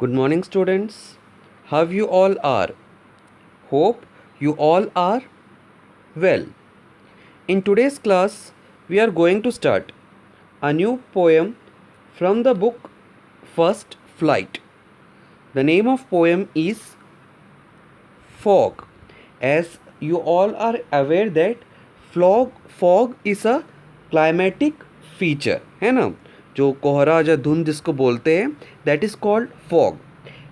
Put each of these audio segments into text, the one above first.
Good morning, students. How you all are? Hope you all are well. In today's class, we are going to start a new poem from the book First Flight. The name of poem is Fog. As you all are aware that fog is a climatic feature, है ना? जो कोहरा या धुंध जिसको बोलते हैं, that is called fog.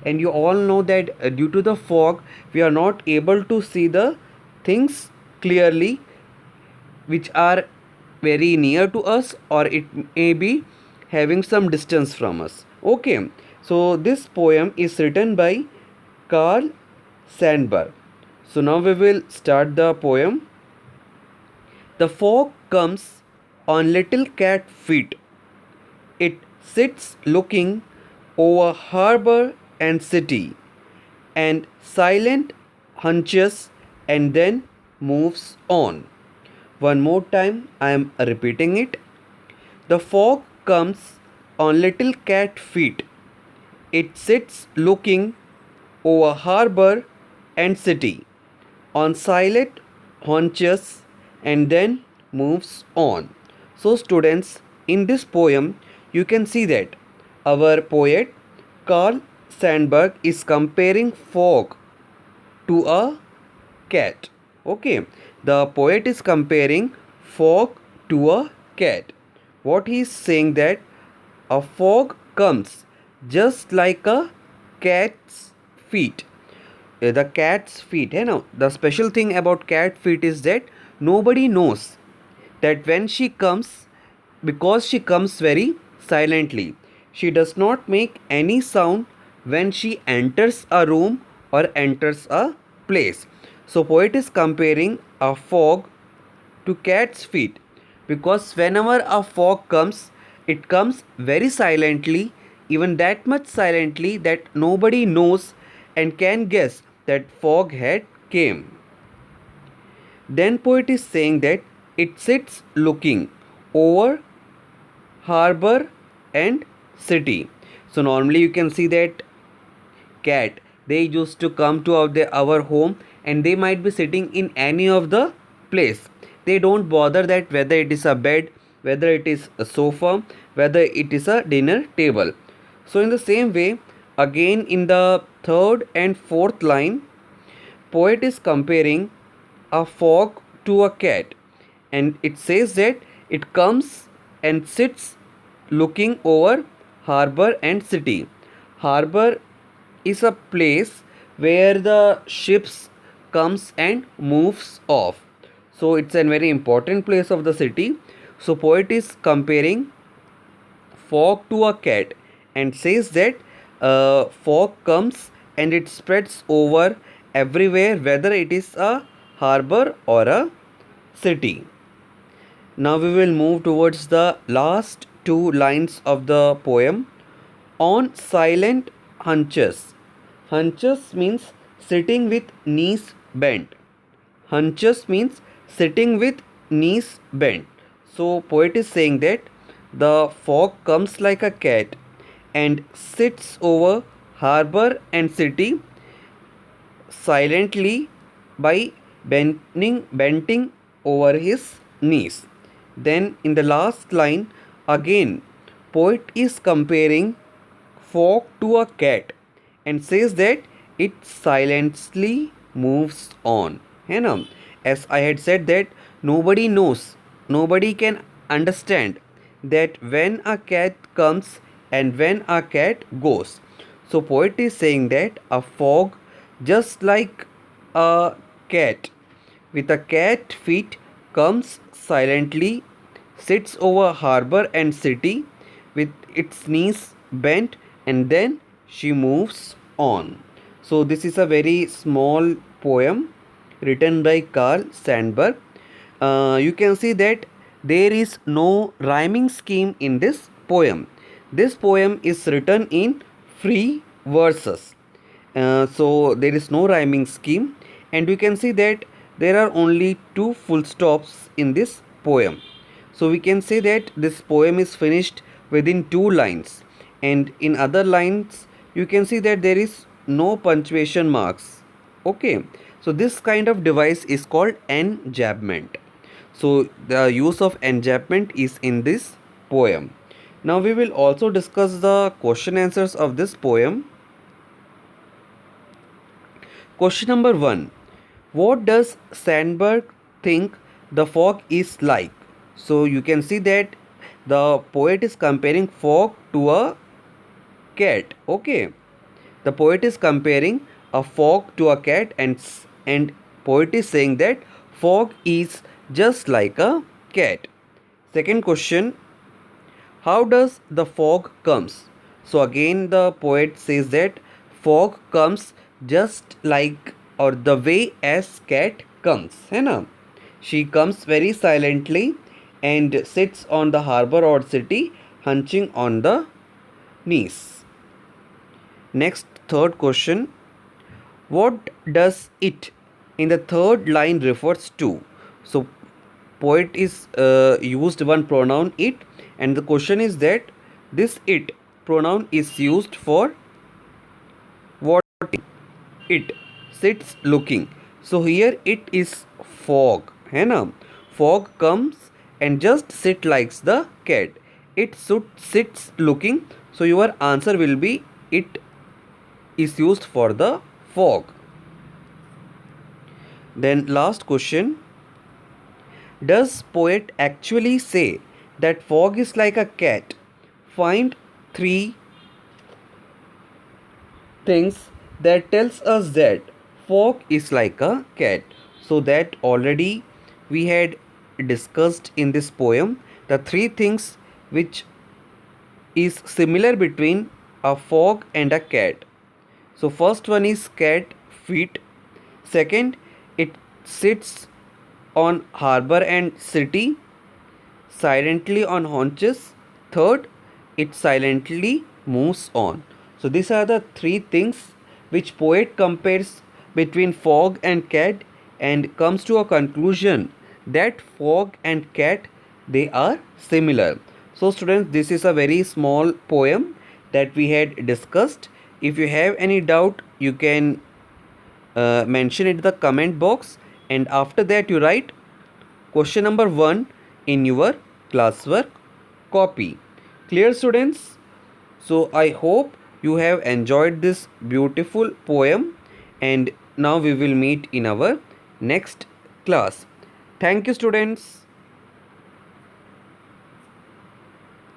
And you all know that due to the fog we are not able to see the things clearly which are very near to us, or it may be having some distance from us. Okay, so this poem is written by Carl Sandburg. So now we will start the poem. The fog comes on little cat feet. It sits looking over harbor and city, and silent hunches and then moves on. One more time, I am repeating it. The fog comes on little cat feet. It sits looking over harbor and city, on silent haunches and then moves on. So, students, in this poem, you can see that our poet Carl Sandburg is comparing fog to a cat. Okay, the poet is comparing fog to a cat. What he is saying that a fog comes just like a cat's feet. The cat's feet, you know, the special thing about cat feet is that nobody knows that when she comes, because she comes very silently. She does not make any sound when she enters a room or enters a place. So poet is comparing a fog to cat's feet, because whenever a fog comes, it comes very silently, even that much silently that nobody knows and can guess that fog had came. Then poet is saying that it sits looking over harbor and city. So normally you can see that cat, they used to come to our home, and they might be sitting in any of the place. They don't bother that whether it is a bed, whether it is a sofa, whether it is a dinner table. So in the same way, again in the third and fourth line, poet is comparing a fog to a cat, and it says that it comes and sits looking over harbor and city. Harbor is a place where the ships comes and moves off, so it's a very important place of the city. So poet is comparing fog to a cat and says that fog comes and it spreads over everywhere, whether it is a harbor or a city. Now we will move towards the last two lines of the poem. On silent hunches. Hunches means sitting with knees bent. Hunches means sitting with knees bent. So poet is saying that the fog comes like a cat and sits over harbor and city silently by bending over his knees. Then in the last line, again poet is comparing fog to a cat and says that it silently moves on. है ना? As I had said that nobody knows, nobody can understand that when a cat comes and when a cat goes. So poet is saying that a fog, just like a cat with a cat feet, comes silently, sits over harbor and city with its knees bent, and then she moves on. So this is a very small poem written by Carl Sandburg. You can see that there is no rhyming scheme in this poem. This poem is written in free verses. So there is no rhyming scheme, and you can see that there are only two full stops in this poem. So we can say that this poem is finished within two lines, and in other lines you can see that there is no punctuation marks. Okay, so this kind of device is called enjambment. So the use of enjambment is in this poem. Now we will also discuss the question answers of this poem. Question number 1. What does Sandberg think the fog is like? So you can see that the poet is comparing fog to a cat. Okay, the poet is comparing a fog to a cat, and poet is saying that fog is just like a cat. Second question, how does the fog comes? So again the poet says that fog comes just like or the way as cat comes, है ना? She comes very silently and sits on the harbor or city, hunching on the knees. Next, third question, what does it in the third line refers to? So poet is used one pronoun it, and the question is that this it pronoun is used for what? It sits looking. So here it is fog, है ना? Fog comes and just sit likes the cat. It sits looking. So your answer will be it is used for the fog. Then last question, does poet actually say that fog is like a cat? Find 3 things that tells us that fog is like a cat. So that already we had discussed in this poem the 3 things which is similar between a fog and a cat. So first one is cat feet. Second, it sits on harbor and city silently on haunches. Third, it silently moves on. So these are the 3 things which poet compares between fog and cat and comes to a conclusion that fog and cat, they are similar. So students, this is a very small poem that we had discussed. If you have any doubt, you can mention it in the comment box, and after that you write question number 1 in your classwork copy. Clear students? So I hope you have enjoyed this beautiful poem, and now we will meet in our next class. Thank you students.